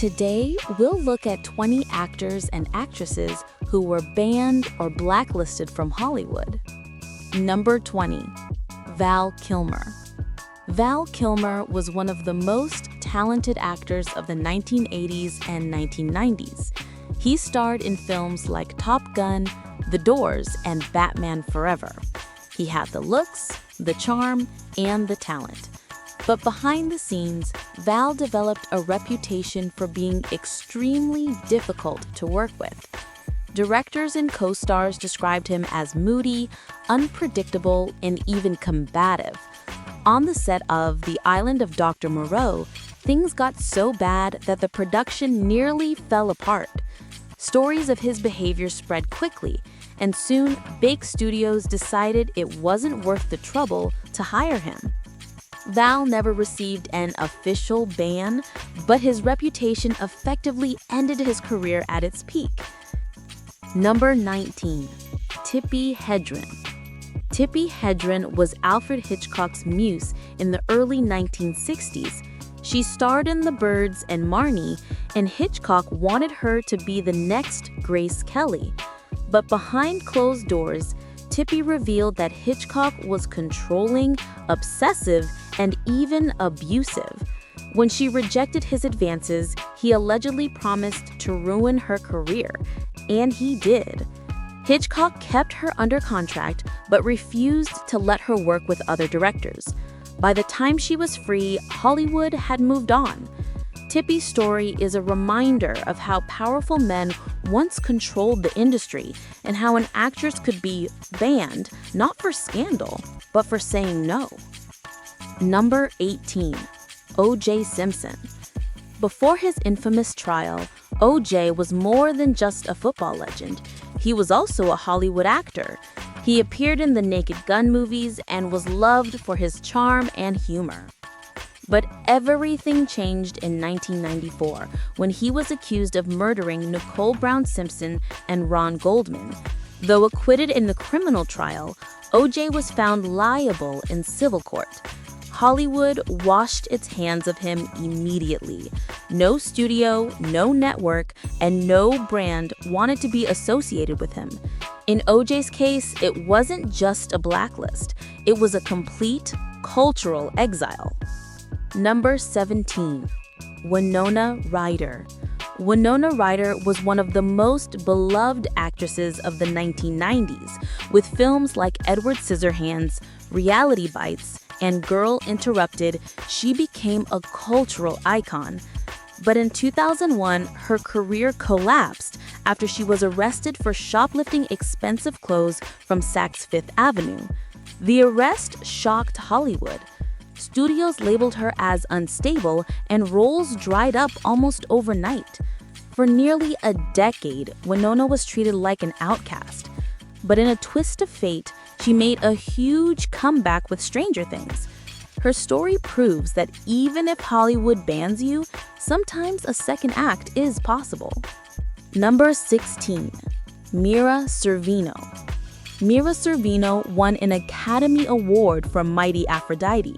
Today, we'll look at 20 actors and actresses who were banned or blacklisted from Hollywood. Number 20. Val Kilmer. Val Kilmer was one of the most talented actors of the 1980s and 1990s. He starred in films like Top Gun, The Doors, and Batman Forever. He had the looks, the charm, and the talent. But behind the scenes, Val developed a reputation for being extremely difficult to work with. Directors and co-stars described him as moody, unpredictable, and even combative. On the set of The Island of Dr. Moreau, things got so bad that the production nearly fell apart. Stories of his behavior spread quickly, and soon big studios decided it wasn't worth the trouble to hire him. Val never received an official ban, but his reputation effectively ended his career at its peak. Number 19. Tippi Hedren. Tippi Hedren was Alfred Hitchcock's muse in the early 1960s. She starred in The Birds and Marnie, and Hitchcock wanted her to be the next Grace Kelly. But behind closed doors, Tippi revealed that Hitchcock was controlling, obsessive, and even abusive. When she rejected his advances, he allegedly promised to ruin her career, and he did. Hitchcock kept her under contract but refused to let her work with other directors. By the time she was free, Hollywood had moved on. Tippi's story is a reminder of how powerful men once controlled the industry and how an actress could be banned not for scandal, but for saying no. Number 18. O.J. Simpson. Before his infamous trial, O.J. was more than just a football legend. He was also a Hollywood actor. He appeared in the Naked Gun movies and was loved for his charm and humor. But everything changed in 1994 when he was accused of murdering Nicole Brown Simpson and Ron Goldman. Though acquitted in the criminal trial, O.J. was found liable in civil court. Hollywood washed its hands of him immediately. No studio, no network, and no brand wanted to be associated with him. In O.J.'s case, it wasn't just a blacklist. It was a complete cultural exile. Number 17. Winona Ryder. Winona Ryder was one of the most beloved actresses of the 1990s, with films like Edward Scissorhands, Reality Bites, and Girl Interrupted. She became a cultural icon. But in 2001, her career collapsed after she was arrested for shoplifting expensive clothes from Saks Fifth Avenue. The arrest shocked Hollywood. Studios labeled her as unstable, and roles dried up almost overnight. For nearly a decade, Winona was treated like an outcast. But in a twist of fate, she made a huge comeback with Stranger Things. Her story proves that even if Hollywood bans you, sometimes a second act is possible. Number 16. Mira Sorvino. Mira Sorvino won an Academy Award for Mighty Aphrodite.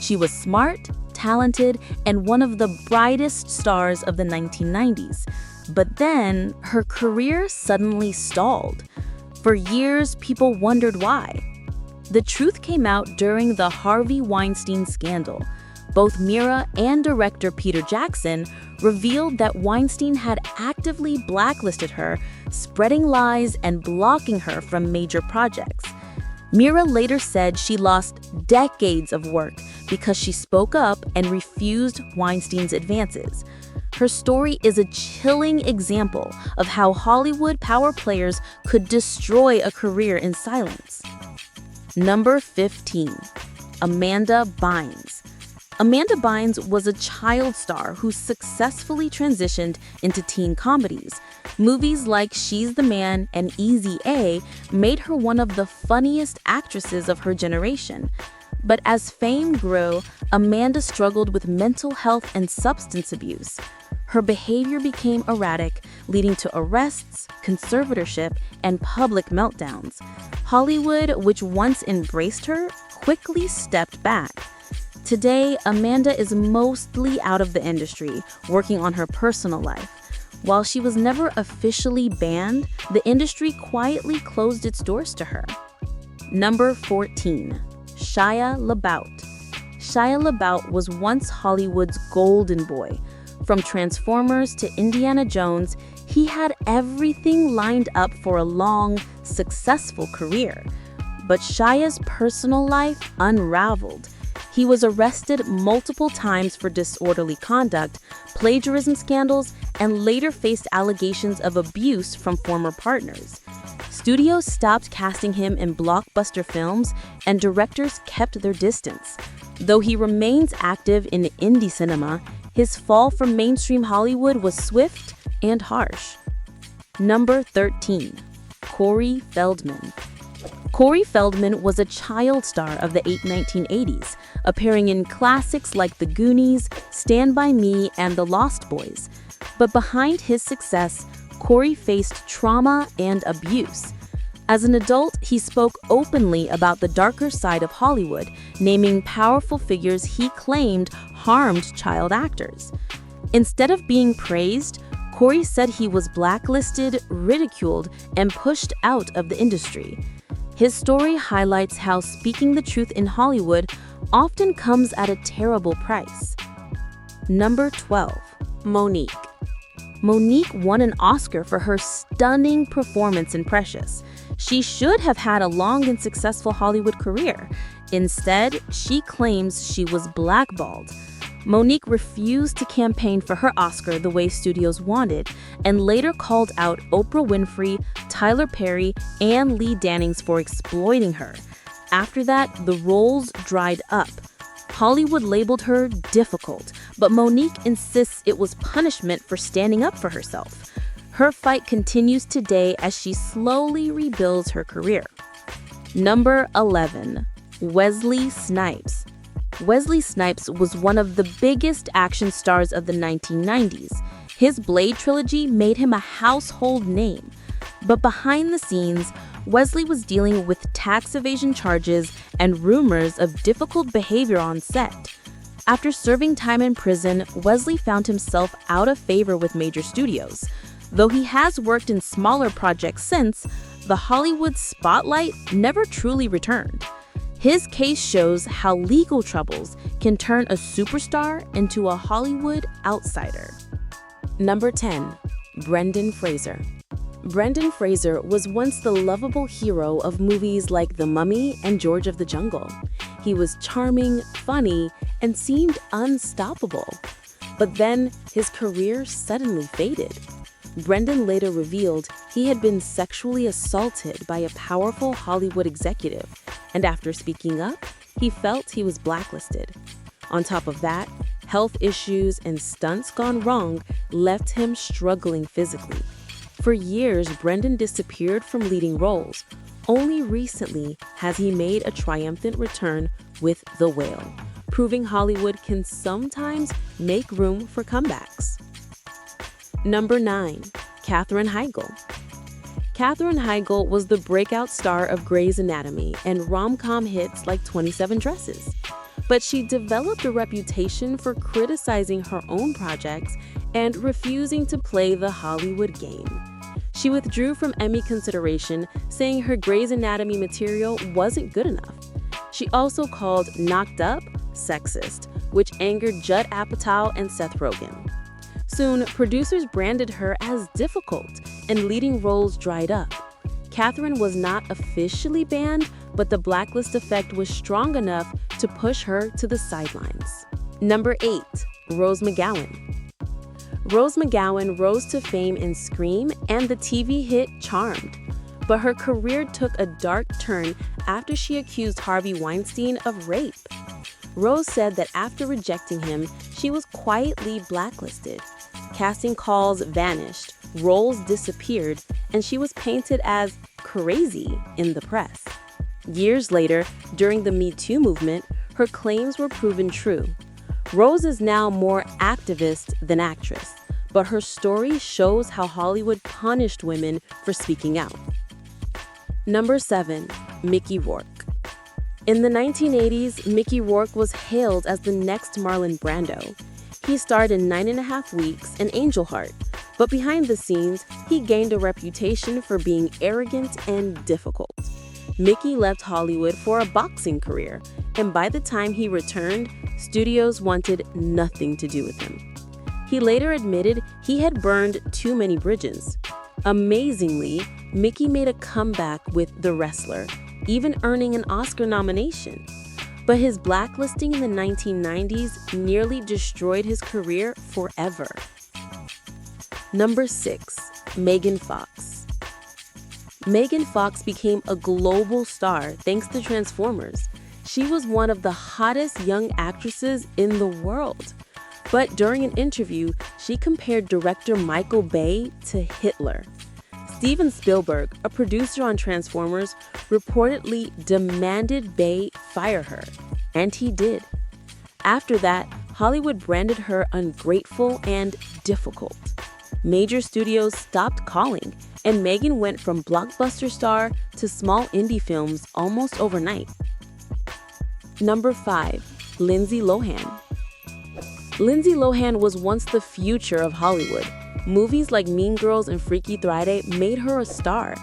She was smart, talented, and one of the brightest stars of the 1990s. But then, her career suddenly stalled. For years, people wondered why. The truth came out during the Harvey Weinstein scandal. Both Mira and director Peter Jackson revealed that Weinstein had actively blacklisted her, spreading lies and blocking her from major projects. Mira later said she lost decades of work because she spoke up and refused Weinstein's advances. Her story is a chilling example of how Hollywood power players could destroy a career in silence. Number 15. Amanda Bynes. Amanda Bynes was a child star who successfully transitioned into teen comedies. Movies like She's the Man and Easy A made her one of the funniest actresses of her generation. But as fame grew, Amanda struggled with mental health and substance abuse. Her behavior became erratic, leading to arrests, conservatorship, and public meltdowns. Hollywood, which once embraced her, quickly stepped back. Today, Amanda is mostly out of the industry, working on her personal life. While she was never officially banned, the industry quietly closed its doors to her. Number 14. Shia LaBeouf. Shia LaBeouf was once Hollywood's golden boy. From Transformers to Indiana Jones, he had everything lined up for a long, successful career. But Shia's personal life unraveled. He was arrested multiple times for disorderly conduct, plagiarism scandals, and later faced allegations of abuse from former partners. Studios stopped casting him in blockbuster films, and directors kept their distance. Though he remains active in indie cinema, his fall from mainstream Hollywood was swift and harsh. Number 13. Corey Feldman. Corey Feldman was a child star of the 1980s, appearing in classics like The Goonies, Stand By Me, and The Lost Boys. But behind his success, Corey faced trauma and abuse. As an adult, he spoke openly about the darker side of Hollywood, naming powerful figures he claimed harmed child actors. Instead of being praised, Corey said he was blacklisted, ridiculed, and pushed out of the industry. His story highlights how speaking the truth in Hollywood often comes at a terrible price. Number 12. Monique. Monique won an Oscar for her stunning performance in Precious. She should have had a long and successful Hollywood career. Instead, she claims she was blackballed. Monique refused to campaign for her Oscar the way studios wanted, and later called out Oprah Winfrey, Tyler Perry, and Lee Dannings for exploiting her. After that, the roles dried up. Hollywood labeled her difficult, but Monique insists it was punishment for standing up for herself. Her fight continues today as she slowly rebuilds her career. Number 11. Wesley Snipes. Wesley Snipes was one of the biggest action stars of the 1990s. His Blade trilogy made him a household name. But behind the scenes, Wesley was dealing with tax evasion charges and rumors of difficult behavior on set. After serving time in prison, Wesley found himself out of favor with major studios. Though he has worked in smaller projects since, the Hollywood spotlight never truly returned. His case shows how legal troubles can turn a superstar into a Hollywood outsider. Number 10. Brendan Fraser. Brendan Fraser was once the lovable hero of movies like The Mummy and George of the Jungle. He was charming, funny, and seemed unstoppable. But then his career suddenly faded. Brendan later revealed he had been sexually assaulted by a powerful Hollywood executive, and after speaking up, he felt he was blacklisted. On top of that, health issues and stunts gone wrong left him struggling physically. For years, Brendan disappeared from leading roles. Only recently has he made a triumphant return with The Whale, proving Hollywood can sometimes make room for comebacks. Number 9. Katherine Heigl. Katherine Heigl was the breakout star of Grey's Anatomy and rom-com hits like 27 Dresses. But she developed a reputation for criticizing her own projects and refusing to play the Hollywood game. She withdrew from Emmy consideration, saying her Grey's Anatomy material wasn't good enough. She also called Knocked Up sexist, which angered Judd Apatow and Seth Rogen. Soon, producers branded her as difficult, and leading roles dried up. Katherine was not officially banned, but the blacklist effect was strong enough to push her to the sidelines. Number 8. Rose McGowan. Rose McGowan rose to fame in Scream and the TV hit Charmed. But her career took a dark turn after she accused Harvey Weinstein of rape. Rose said that after rejecting him, she was quietly blacklisted. Casting calls vanished, roles disappeared, and she was painted as crazy in the press. Years later, during the Me Too movement, her claims were proven true. Rose is now more activist than actress, but her story shows how Hollywood punished women for speaking out. Number 7. Mickey Rourke. In the 1980s, Mickey Rourke was hailed as the next Marlon Brando. He starred in 9.5 Weeks and Angel Heart, but behind the scenes, he gained a reputation for being arrogant and difficult. Mickey left Hollywood for a boxing career, and by the time he returned, studios wanted nothing to do with him. He later admitted he had burned too many bridges. Amazingly, Mickey made a comeback with The Wrestler, even earning an Oscar nomination. But his blacklisting in the 1990s nearly destroyed his career forever. Number 6. Megan Fox. Megan Fox became a global star thanks to Transformers. She was one of the hottest young actresses in the world. But during an interview, she compared director Michael Bay to Hitler. Steven Spielberg, a producer on Transformers, reportedly demanded Bay fire her, and he did. After that, Hollywood branded her ungrateful and difficult. Major studios stopped calling, and Megan went from blockbuster star to small indie films almost overnight. Number 5. Lindsay Lohan. Lindsay Lohan was once the future of Hollywood. Movies like Mean Girls and Freaky Friday made her a star.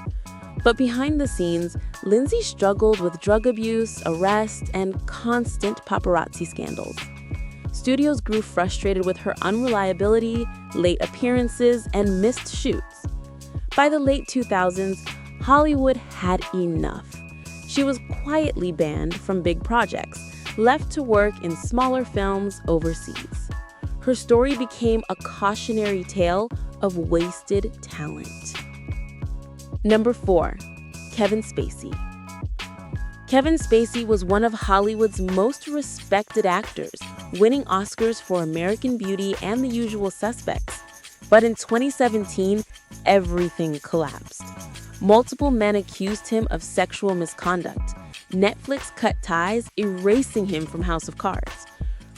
But behind the scenes, Lindsay struggled with drug abuse, arrest, and constant paparazzi scandals. Studios grew frustrated with her unreliability, late appearances, and missed shoots. By the late 2000s, Hollywood had enough. She was quietly banned from big projects, left to work in smaller films overseas. Her story became a cautionary tale of wasted talent. Number 4. Kevin Spacey. Kevin Spacey was one of Hollywood's most respected actors, winning Oscars for American Beauty and The Usual Suspects. But in 2017, everything collapsed. Multiple men accused him of sexual misconduct. Netflix cut ties, erasing him from House of Cards.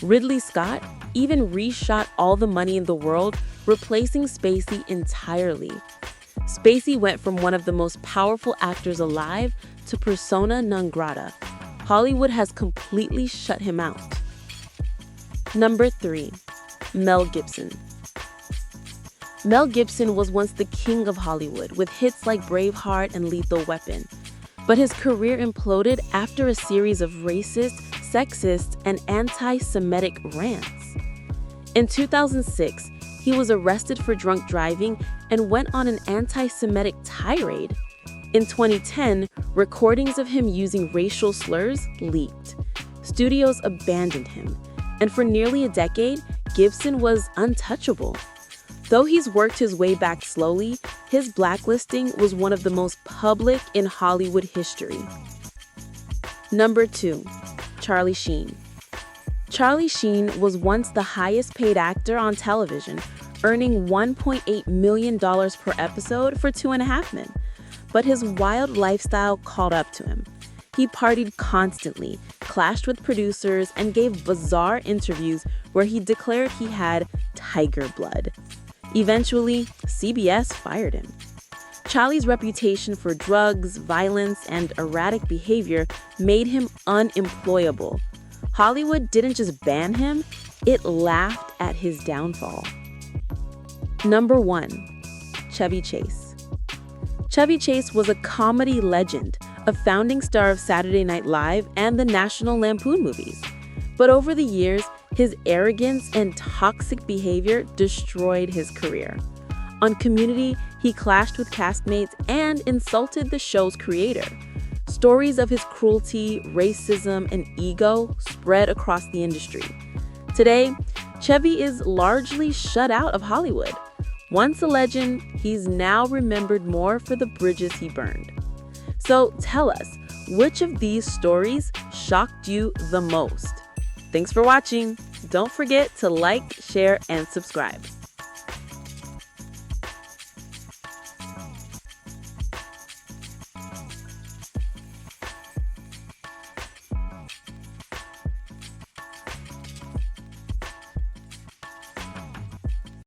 Ridley Scott even reshot All the Money in the World, replacing Spacey entirely. Spacey went from one of the most powerful actors alive to persona non grata. Hollywood has completely shut him out. Number 3. Mel Gibson. Mel Gibson was once the king of Hollywood, with hits like Braveheart and Lethal Weapon. But his career imploded after a series of racist, sexist, and anti-Semitic rants. In 2006, he was arrested for drunk driving and went on an anti-Semitic tirade. In 2010, recordings of him using racial slurs leaked. Studios abandoned him, and for nearly a decade, Gibson was untouchable. Though he's worked his way back slowly, his blacklisting was one of the most public in Hollywood history. Number 2. Charlie Sheen. Charlie Sheen was once the highest paid actor on television, earning $1.8 million per episode for 2.5 Men. But his wild lifestyle caught up to him. He partied constantly, clashed with producers, and gave bizarre interviews where he declared he had tiger blood. Eventually, CBS fired him. Charlie's reputation for drugs, violence, and erratic behavior made him unemployable. Hollywood didn't just ban him, it laughed at his downfall. Number 1. Chevy Chase. Chevy Chase was a comedy legend, a founding star of Saturday Night Live and the National Lampoon movies. But over the years, his arrogance and toxic behavior destroyed his career. On Community, he clashed with castmates and insulted the show's creator. Stories of his cruelty, racism, and ego spread across the industry. Today, Chevy is largely shut out of Hollywood. Once a legend, he's now remembered more for the bridges he burned. So tell us, which of these stories shocked you the most? Thanks for watching. Don't forget to like, share, and subscribe.